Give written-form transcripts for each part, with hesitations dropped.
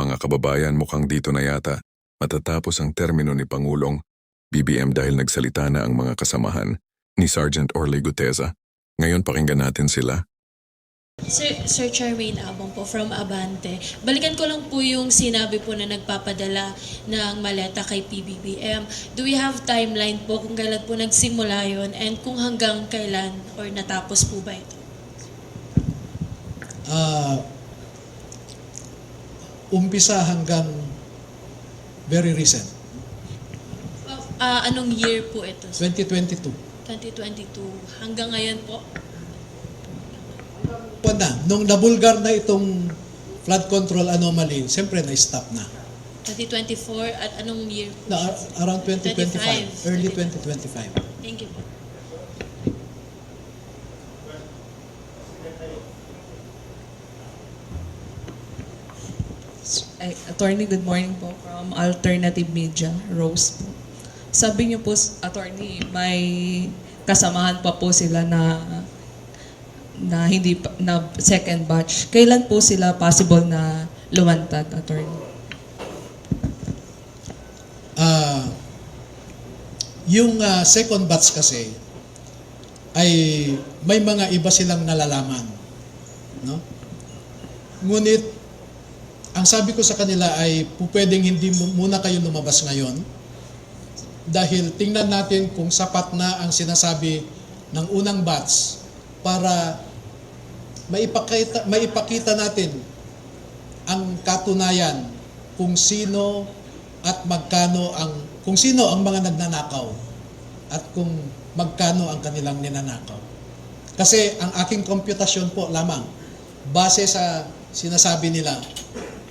Mga kababayan, mukhang dito na yata matatapos ang termino ni Pangulong BBM dahil nagsalita na ang mga kasamahan ni Sergeant Orly Guteza. Ngayon pakinggan natin sila. Sir Charmaine Abong po from Abante. Balikan ko lang po yung sinabi po na nagpapadala ng maleta kay PBBM. Do we have timeline po kung kailan po nagsimula yun and kung hanggang kailan or natapos po ba ito? Umpisa hanggang very recent, Anong year po ito? 2022. 2022. Hanggang ngayon po? Nung nabulgar na itong flood control anomaly, siyempre na-stop na. 2024 at anong year po? Around 2025, 25. early 2025. Thank you po. Attorney, good morning po from Alternative Media, Rose po. Sabi niyo po, Attorney, may kasamahan pa po sila na hindi na second batch. Kailan po sila possible na lumantad, Attorney? Yung second batch kasi ay may mga iba silang nalalaman, no? Ngunit ang sabi ko sa kanila ay pwedeng hindi muna kayo lumabas ngayon dahil tingnan natin kung sapat na ang sinasabi ng unang batch para maipakita natin ang katunayan kung sino at magkano kung sino ang mga nagnanakaw at kung magkano ang kanilang ninanakaw. Kasi ang aking komputasyon po lamang base sa sinasabi nila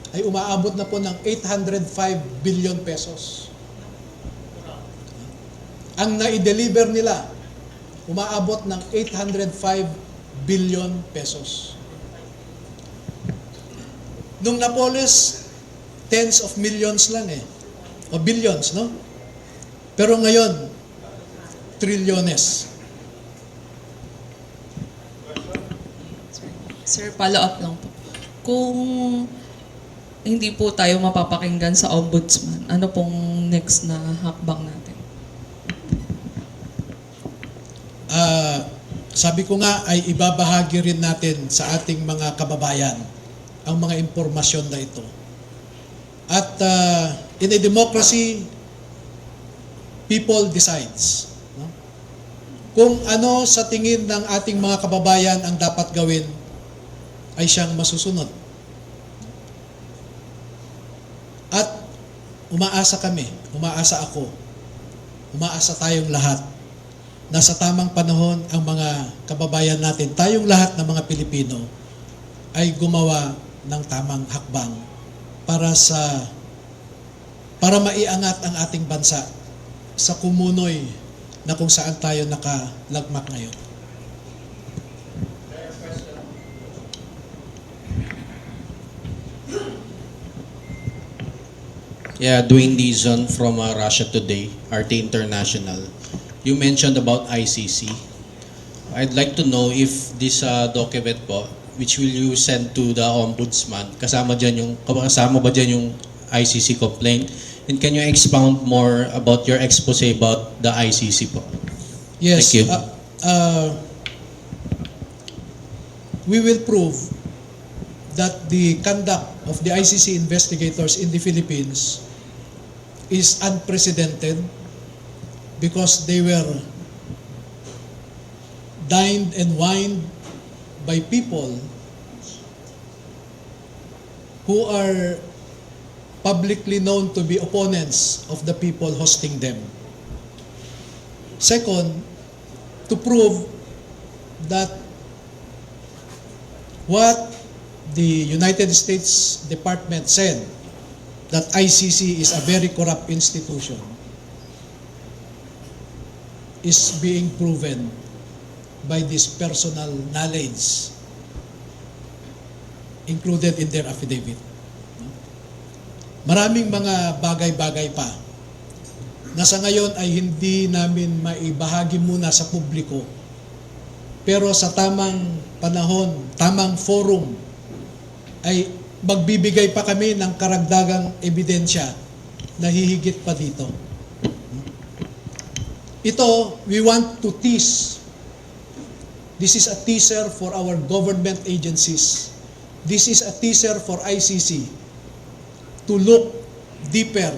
ay umaabot na po ng 805 billion pesos. Ang na-deliver nila umaabot ng 805 billion pesos. Nung Napoles, tens of millions lang o billions, no? Pero ngayon, trilyones. Sir, follow up lang po. Kung hindi po tayo mapapakinggan sa Ombudsman, ano pong next na hakbang natin? Sabi ko nga ay ibabahagi rin natin sa ating mga kababayan ang mga impormasyon na ito. At in a democracy, people decides. No? Kung ano sa tingin ng ating mga kababayan ang dapat gawin, ay siyang masusunod. At umaasa kami, umaasa ako, umaasa tayong lahat na sa tamang panahon ang mga kababayan natin, tayong lahat ng mga Pilipino ay gumawa ng tamang hakbang para maiangat ang ating bansa sa kumunoy na kung saan tayo nakalagmak ngayon. Yeah, Dwayne Dizon from Russia Today, RT International. You mentioned about ICC. I'd like to know if this document po, which will you send to the Ombudsman, kasama ba dyan yung ICC complaint? And can you expound more about your expose about the ICC po? Yes. Thank you. We will prove that the conduct of the ICC investigators in the Philippines is unprecedented because they were dined and wined by people who are publicly known to be opponents of the people hosting them. Second, to prove that what the United States Department said, that ICC is a very corrupt institution, is being proven by this personal knowledge included in their affidavit. Maraming mga bagay-bagay pa na sa ngayon ay hindi namin maibahagi muna sa publiko, pero sa tamang panahon, tamang forum, ay magbibigay pa kami ng karagdagang ebidensya na hihigit pa dito. Ito, we want to tease. This is a teaser for our government agencies. This is a teaser for ICC to look deeper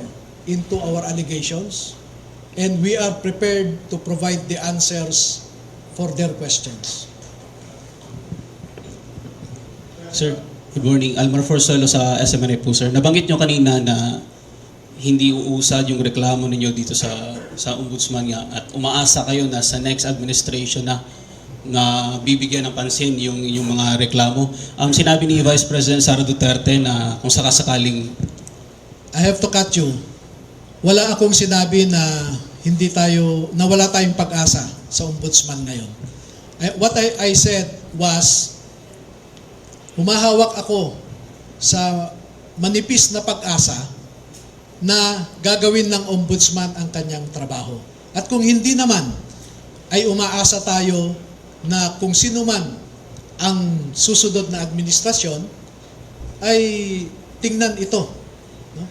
into our allegations, and we are prepared to provide the answers for their questions. Sir, good morning. Almar Forzuelo sa SMNA po, sir. Nabanggit nyo kanina na hindi uusad yung reklamo ninyo dito sa ombudsman nga at umaasa kayo na sa next administration na bibigyan ng pansin yung mga reklamo. Sinabi ni Vice President Sara Duterte na kung sakasakaling I have to cut you. Wala akong sinabi na wala tayong pag-asa sa ombudsman ngayon. What I said was, humahawak ako sa manipis na pag-asa na gagawin ng ombudsman ang kanyang trabaho. At kung hindi naman, ay umaasa tayo na kung sino man ang susunod na administrasyon ay tingnan ito. No?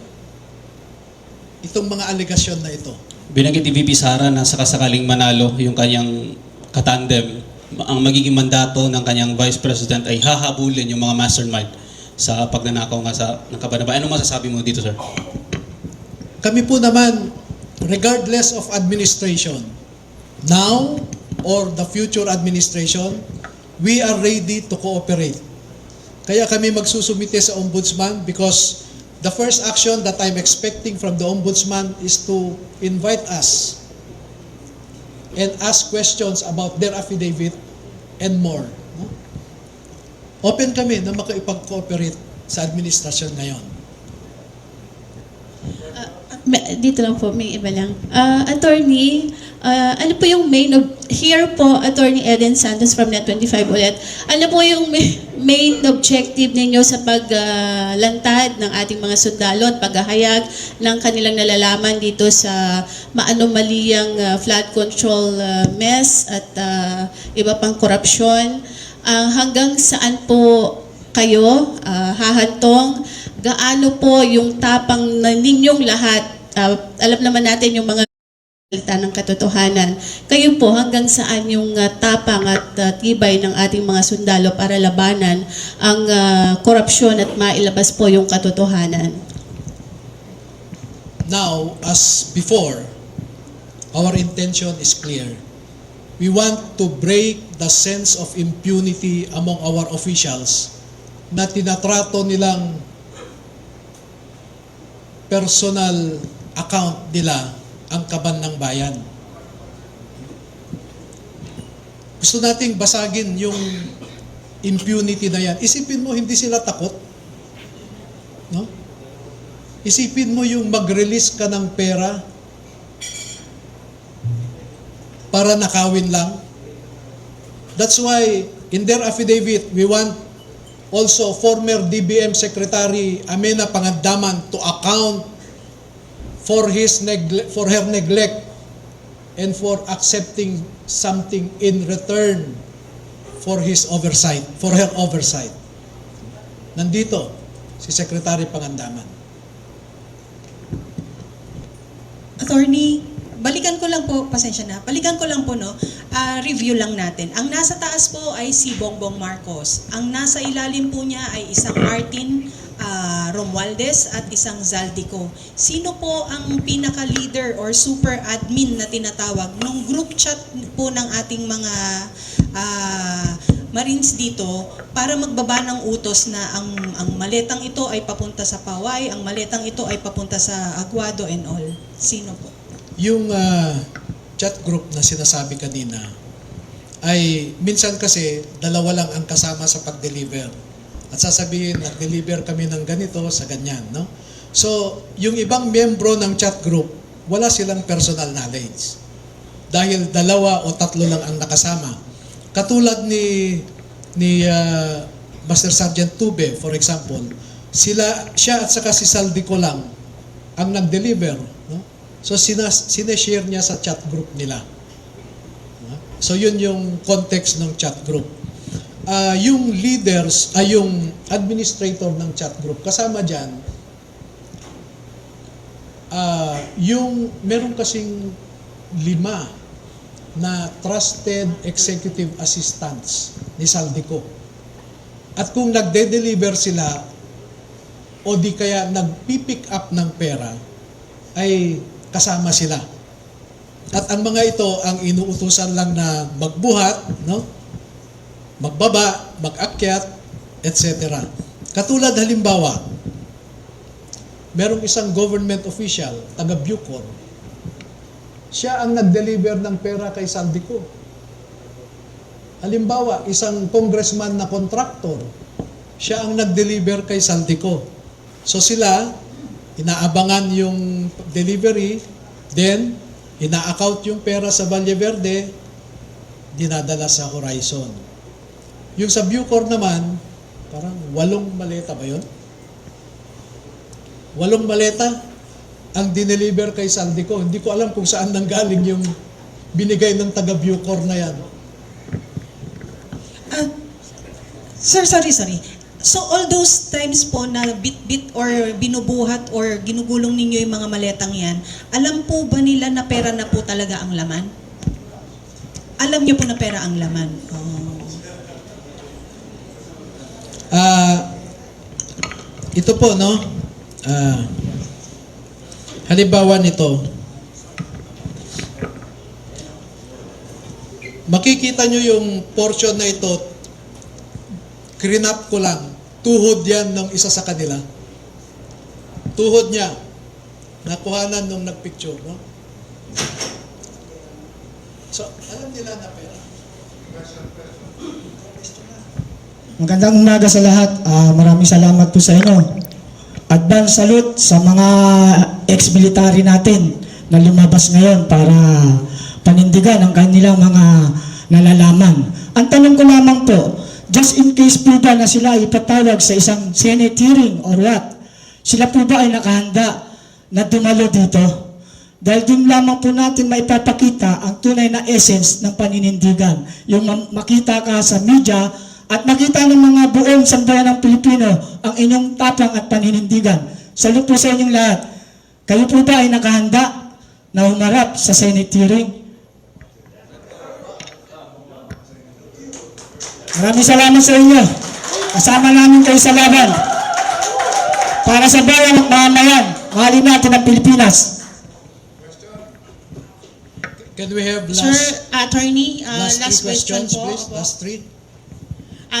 Itong mga alegasyon na ito. binanggit ni VP Sara na sakasakaling manalo yung kanyang katandem, ang magiging mandato ng kanyang Vice President ay hahabulin yung mga mastermind sa pagnanakaw nga ng Kabanaba. Anong masasabi mo dito, sir? Kami po naman, regardless of administration, now or the future administration, we are ready to cooperate. Kaya kami magsusumite sa Ombudsman because the first action that I'm expecting from the Ombudsman is to invite us and ask questions about their affidavit and more. No? Open kami na makipag-cooperate sa administrasyon ngayon. Dito lang po, may iba lang. Attorney, ano po yung here po, Attorney Eden Santos from Net25 ulit. Ano po yung main objective ninyo sa paglantad ng ating mga sundalo at paghahayag ng kanilang nalalaman dito sa maanomaliyang flood control mess at iba pang korupsyon? Hanggang saan po kayo hahantong? Gaano po yung tapang na ninyong lahat? Alam naman natin yung mga salita ng katotohanan. Kayo po, hanggang saan yung tapang at tibay ng ating mga sundalo para labanan ang korupsyon at mailabas po yung katotohanan? Now, as before, our intention is clear. We want to break the sense of impunity among our officials na tinatrato nilang personal account nila ang kaban ng bayan. Gusto nating basagin yung impunity na yan. Isipin mo, hindi sila takot. No? Isipin mo yung mag-release ka ng pera para nakawin lang. That's why, in their affidavit, we want also former DBM Secretary Amena Pangandaman to account for her neglect and for accepting something in return for her oversight. Nandito si Secretary Pangandaman. Attorney, balikan ko lang po, pasensya na, review lang natin. Ang nasa taas po ay si Bongbong Marcos. Ang nasa ilalim po niya ay isang Martin Romualdez at isang Zaldico. Sino po ang pinaka-leader or super admin na tinatawag nung group chat po ng ating mga Marines dito para magbaba ng utos na ang maletang ito ay papunta sa Paway, ang maletang ito ay papunta sa Aguado and all? Sino po? Yung chat group na sinasabi kanina ay minsan kasi dalawa lang ang kasama sa pag-deliver. At sasabihin, nag-deliver kami ng ganito sa ganyan. No? So, yung ibang miyembro ng chat group, wala silang personal knowledge. Dahil dalawa o tatlo lang ang nakasama. Katulad ni Master Sergeant Tube, for example, siya at saka si Saldico lang ang nag-deliver. No? So, sineshare niya sa chat group nila. So, yun yung context ng chat group. yung leaders, ay yung administrator ng chat group, kasama dyan, yung meron kasing 5 na trusted executive assistants ni Saldico. At kung nagde-deliver sila o di kaya nagpipick up ng pera, ay kasama sila. At ang mga ito ang inuutusan lang na magbuhat, no? Magbaba, mag-akyat, etc. Katulad halimbawa, merong isang government official, taga Bucor, siya ang nag-deliver ng pera kay Saldico. Halimbawa, isang congressman na contractor, siya ang nag-deliver kay Saldico. So sila, inaabangan yung delivery, then ina-account yung pera sa Valle Verde, dinadala sa Horizon. Yung sa Bucor naman, parang 8 maleta ba yun? 8 maleta ang dineliver kay Saldico. Hindi ko alam kung saan nanggaling yung binigay ng taga Bucor na yan. Sir, sorry. So all those times po na bit-bit or binubuhat or ginugulong ninyo yung mga maletang yan, alam po ba nila na pera na po talaga ang laman? Alam niyo po na pera ang laman? Oh. Ito po, no? Halimbawa nito, makikita nyo yung portion na ito, crinap ko lang, tuhod yan ng isa sa kanila. Tuhod niya, nakuhanan nung nagpicture, no? So, alam nila na pera. Magandang umaga sa lahat. Maraming salamat po sa inyo. Advance salute sa mga ex-military natin na lumabas ngayon para panindigan ang kanilang mga nalalaman. Ang tanong ko lamang po, just in case po ba na sila ipatawag sa isang Senate hearing or what, sila po ba ay nakahanda na dumalo dito? Dahil doon lamang po natin maipapakita ang tunay na essence ng paninindigan. Yung makita ka sa media at makita ng mga buong sambayan ng Pilipino ang inyong tapang at paninindigan. Salute po sa inyong lahat. Kayo po ba ay nakahanda na humarap sa Senate hearing? Maraming salamat sa inyo. Kasama namin kayo sa laban. Para sa bayan at mamamayan, mahalin natin ang Pilipinas. Can we have Sir, Attorney, last last three question questions, po. please? Last 3.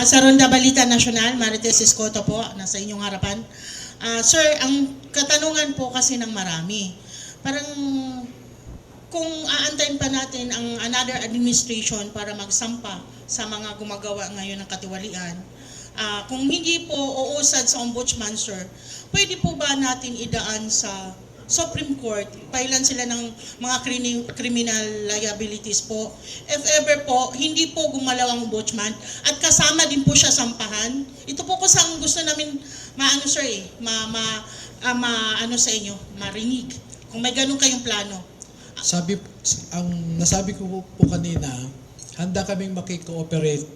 Sa Ronda Balita Nacional, Marites Escoto po, nasa inyong harapan. Sir, ang katanungan po kasi ng marami, parang kung aantayin pa natin ang another administration para magsampa sa mga gumagawa ngayon ng katiwalian, kung hindi po uusad sa ombudsman, sir, pwede po ba natin idaan sa Supreme Court, pailan sila ng mga criminal liabilities po. If ever po, hindi po gumalaw ang ombudsman at kasama din po siya sampahan. Ito po kasi ang gusto namin maano sir ano sa inyo, marinig. Kung may ganun kayong plano. Nasabi ko po kanina, handa kaming makikooperate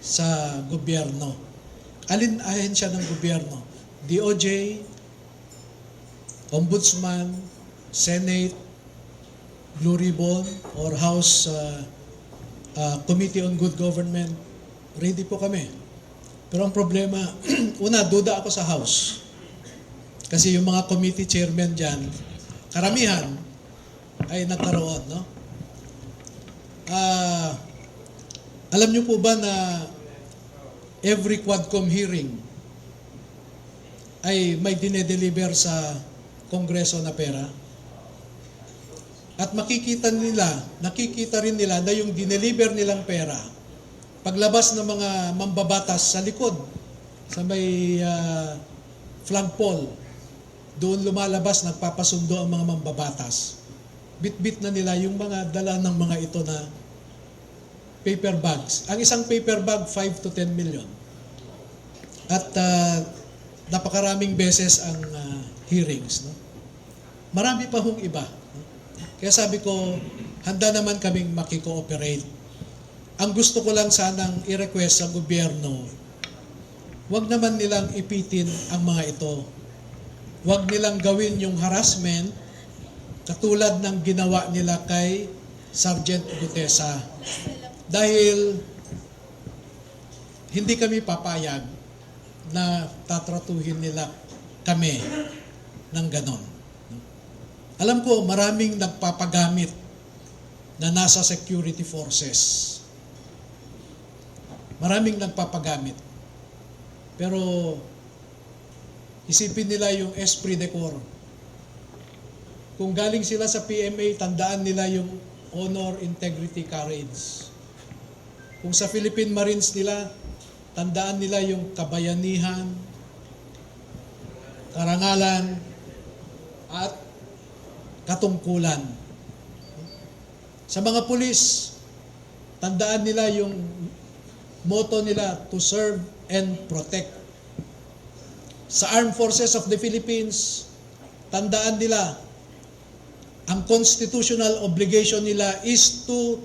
sa gobyerno. Alin ahensya ng gobyerno? DOJ, Ombudsman, Senate, Blue Ribbon, or House Committee on Good Government, ready po kami. Pero ang problema, una, duda ako sa House. Kasi yung mga committee chairman dyan, karamihan ay nagkaroon, no? Alam niyo po ba na every Quadcom hearing ay may dinedeliver sa Kongreso na pera? At nakikita rin nila na yung dineliver nilang pera, paglabas ng mga mambabatas sa likod, sa may flagpole, doon lumalabas, nagpapasundo ang mga mambabatas. Bit-bit na nila yung mga dala ng mga ito na paper bags. Ang isang paper bag, 5 to 10 million. At napakaraming beses ang hearings. No? Marami pa hong iba. No? Kaya sabi ko, handa naman kaming makikooperate. ang gusto ko lang sanang i-request sa gobyerno, wag naman nilang ipitin ang mga ito. Wag nilang gawin yung harassment katulad ng ginawa nila kay Sergeant Gutesa. Dahil hindi kami papayag na tatratuhin nila kami ng ganon. Alam ko maraming nagpapagamit na nasa security forces. Maraming nagpapagamit. Pero isipin nila yung esprit de corps. Kung galing sila sa PMA, tandaan nila yung honor, integrity, courage. Kung sa Philippine Marines nila, tandaan nila yung kabayanihan, karangalan, at katungkulan. Sa mga pulis, tandaan nila yung motto nila, to serve and protect. Sa Armed Forces of the Philippines, tandaan nila, ang constitutional obligation nila is to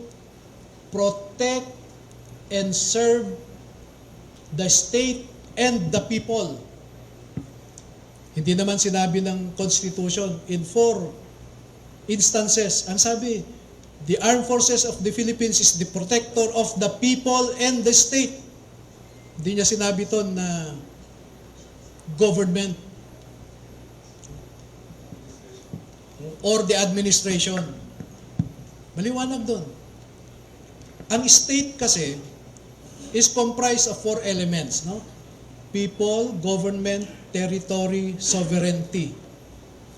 protect and serve the state and the people. Hindi naman sinabi ng Constitution in 4 instances. Ang sabi, the Armed Forces of the Philippines is the protector of the people and the state. Hindi niya sinabi to na government or the administration. Maliwanag doon. Ang state kasi is comprised of 4 elements, no? People, government, territory, sovereignty.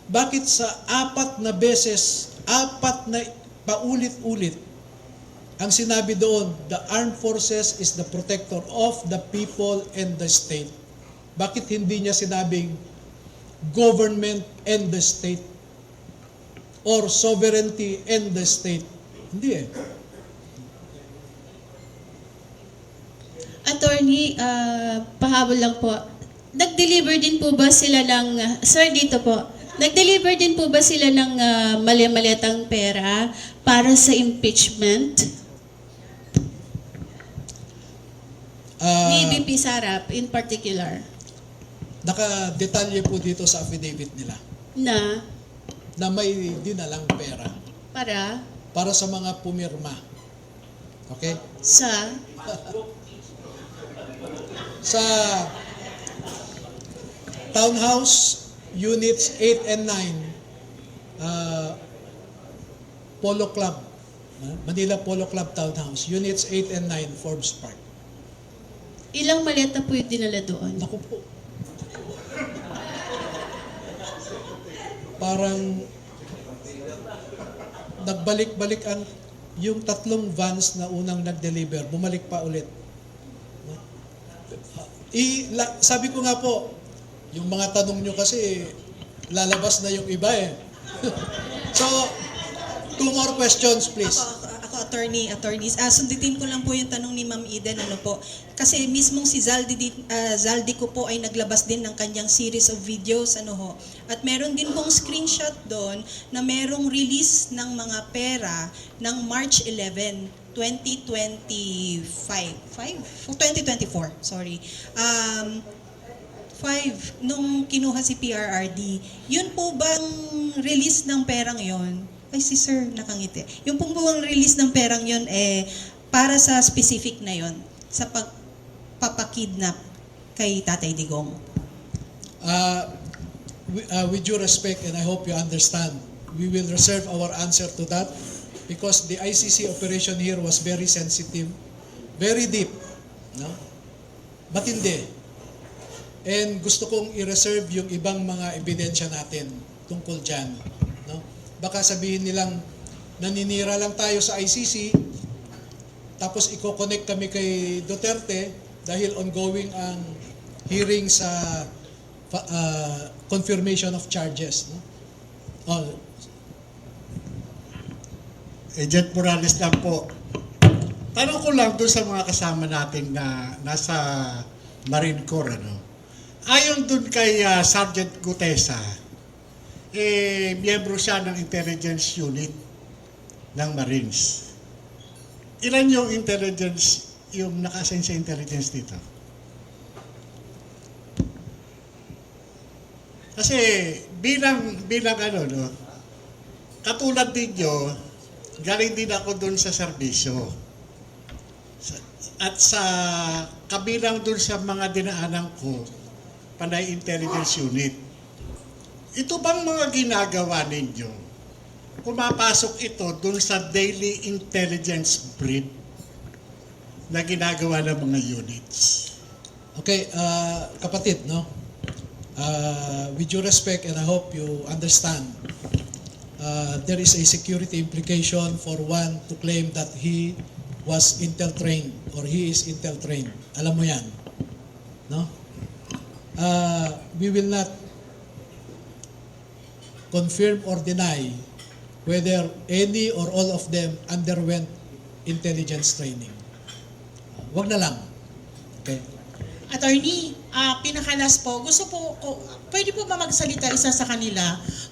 Bakit sa 4 na beses, 4 na paulit-ulit, ang sinabi doon, the armed forces is the protector of the people and the state? Bakit hindi niya sinabing government and the state? Or sovereignty and the state? Hindi eh. Attorney, pahabol lang po. Nag-deliver din po ba sila ng, sir dito po, nag-deliver din po ba sila ng mali-maliatang pera para sa impeachment? Ni VP Sarap in particular. Naka-detalye po dito sa affidavit nila na may dinalang pera para sa mga pumirma. Okay? Sa Townhouse Units 8 and 9, Polo Club, Manila Polo Club Townhouse, Units 8 and 9, Forbes Park. Ilang maleta po yung dinala doon? Naku po. Parang nagbalik-balik yung 3 vans na unang nag-deliver, bumalik pa ulit. Sabi ko nga po, yung mga tanong nyo kasi lalabas na yung iba eh. So, 2 more questions please. Ako attorneys, sundutin ko lang po yung tanong ni Ma'am Eden, ano po. Kasi mismong si Zaldi ko po ay naglabas din ng kanyang series of videos, ano ho. At meron din pong screenshot doon na merong release ng mga pera ng March 11, 2024, sorry. 5, nung kinuha si PRRD, yun po bang release ng perang yon? Ay, si sir nakangiti. Yung pong buwang release ng perang yon para sa specific na yon, sa pagpapakidnap kay Tatay Digong. With due respect, and I hope you understand, we will reserve our answer to that because the ICC operation here was very sensitive, very deep, no? Matindi. And gusto kong i-reserve yung ibang mga ebidensya natin tungkol dyan, no? Baka sabihin nilang naninira lang tayo sa ICC, tapos i-connect kami kay Duterte dahil ongoing ang hearing sa confirmation of charges, no? Agent Morales lang po. Tanong ko lang doon sa mga kasama natin na nasa Marine Corps, ano? Ayon doon kay Sergeant Gutesa, miyembro siya ng intelligence unit ng Marines. ilan yung intelligence, yung naka-assign sa intelligence dito? Kasi bilang ano, no, katulad ninyo, galing din ako dun sa serbisyo. At sa kabilang dun sa mga dinaanan ko, panay intelligence unit. Ito bang mga ginagawa ninyo? Pumapasok ito dun sa daily intelligence brief na ginagawa ng mga units. Okay, kapatid, no? With due respect, and I hope you understand, there is a security implication for one to claim that he was Intel trained or he is Intel trained. Alam mo yan, no? We will not confirm or deny whether any or all of them underwent intelligence training. Wag na lang. Okay? Attorney, pinakalas po, gusto po, pwede po ba magsalita isa sa kanila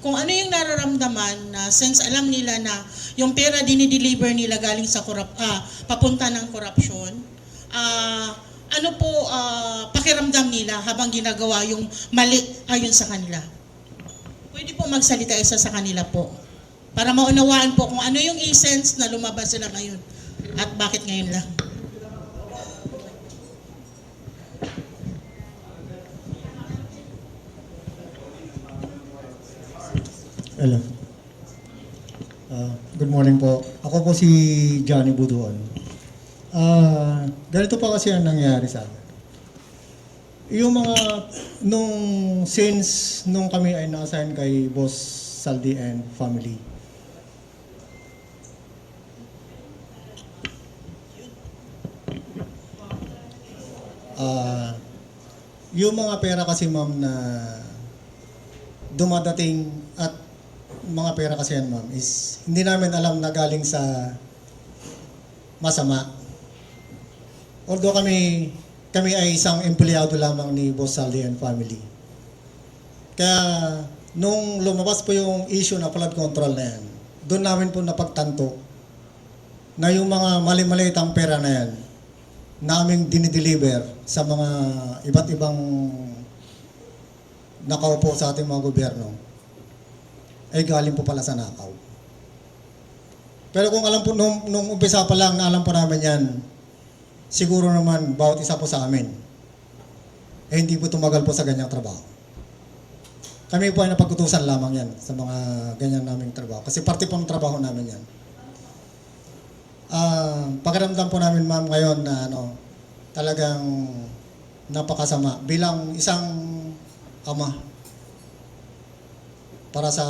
kung ano yung nararamdaman na since alam nila na yung pera dinideliver nila galing sa papunta ng korupsyon, ano po pakiramdam nila habang ginagawa yung mali ayon sa kanila? Pwede po magsalita isa sa kanila po para maunawaan po kung ano yung essence na lumabas sila ngayon at bakit ngayon lang. Hello. Good morning po. Ako po si Johnny Buduan. Ganito pa kasi ang nangyari sa akin. Yung mga, since nung kami ay na-assign kay Boss Saldi and family, yung mga pera kasi ma'am na dumadating at mga pera kasi yan ma'am is hindi namin alam na galing sa masama. Although kami ay isang empleyado lamang ni Boss Saldi and family. Kaya nung lumabas po yung issue na flood control na yan, doon namin po napagtanto na yung mga mali-malitang pera na yan naming dinideliver sa mga iba't ibang nakaupo sa ating mga gobyerno ay galing po pala sa nakaw. Pero kung alam po, nung umpisa pa lang na alam po namin yan, siguro naman bawat isa po sa amin eh hindi po tumagal po sa ganyang trabaho. Kami po ay napag-utusan lamang yan sa mga ganyan naming trabaho. Kasi parte po ng trabaho namin yan. Pakiramdam po namin ma'am ngayon na talagang napakasama bilang isang ama para sa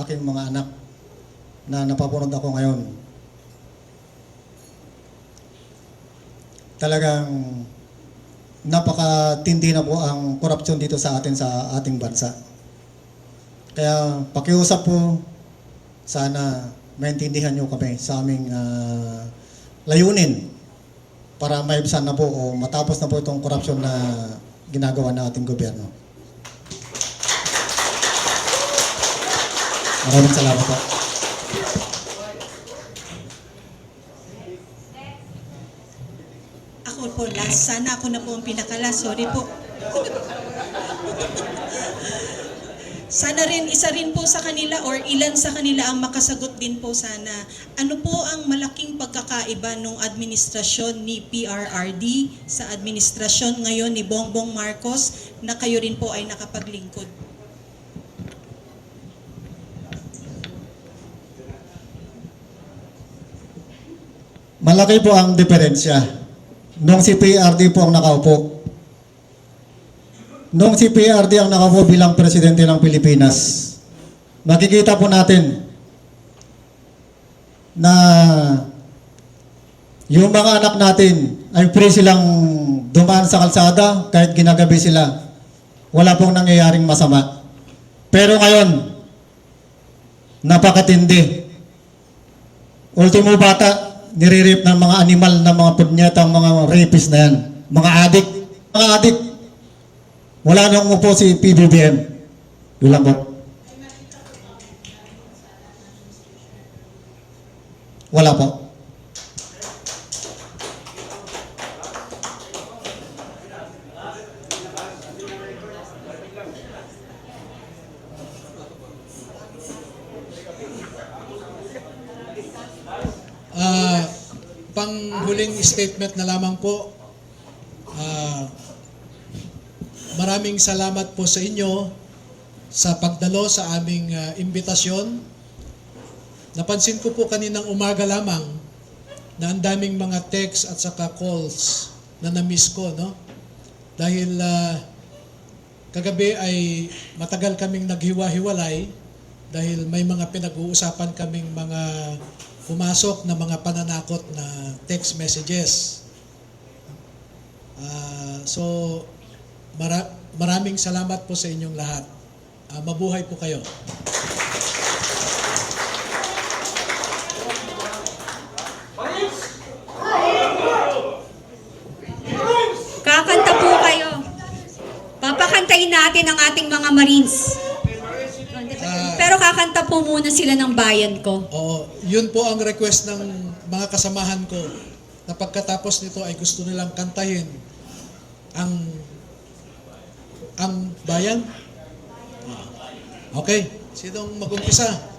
aking mga anak na napapunod ako ngayon. Talagang napakatindi na po ang korupsyon dito sa ating bansa. Kaya pakiusap po, sana maintindihan nyo kami sa aming layunin para maibsan na po o matapos na po itong korupsyon na ginagawa ng ating gobyerno. Maraming salamat po. Ako po, sana ako na po ang pinakalas. Sorry po. Sana rin, isa rin po sa kanila or ilan sa kanila ang makasagot din po sana. Ano po ang malaking pagkakaiba ng administrasyon ni PRRD sa administrasyon ngayon ni Bongbong Marcos na kayo rin po ay nakapaglingkod? Malaki po ang diferensya. Nung si PRD po ang nakaupo. Nung si PRD ang nakaupo bilang presidente ng Pilipinas, makikita po natin na yung mga anak natin ay free silang dumaan sa kalsada kahit ginagabi sila. Wala pong nangyayaring masama. Pero ngayon, napakatindi. Ultimo bata, nire-rape ng mga animal na mga punyetang mga rapist na yan. Mga adik. Mga adik. Wala nang umupo si PBBM. Yun lang po. Wala po. huling statement na lamang po. Maraming salamat po sa inyo sa pagdalo sa aming imbitasyon. Napansin ko po kaninang umaga lamang na ang daming mga text at saka calls na na-miss ko, no? Dahil kagabi ay matagal kaming naghiwa-hiwalay dahil may mga pinag-uusapan kaming mga pumasok na mga pananakot na text messages. So, maraming salamat po sa inyong lahat. Mabuhay po kayo. Kakanta po kayo. Papakantayin natin ang ating mga Marines. Pero kakanta po muna sila ng bayan ko. Oo, yun po ang request ng mga kasamahan ko na pagkatapos nito ay gusto nilang kantahin ang bayan. Okay, sinong mag-umpisa?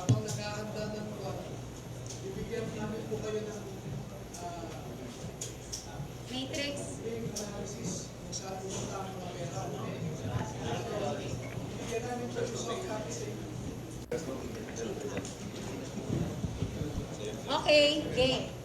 Habang naghahanda ng bibigyan namin po kayo ng Matrix. analysis kung saan pumunta ang mga pera. Bibigyan namin po yung soft copy sa inyo. Okay, game.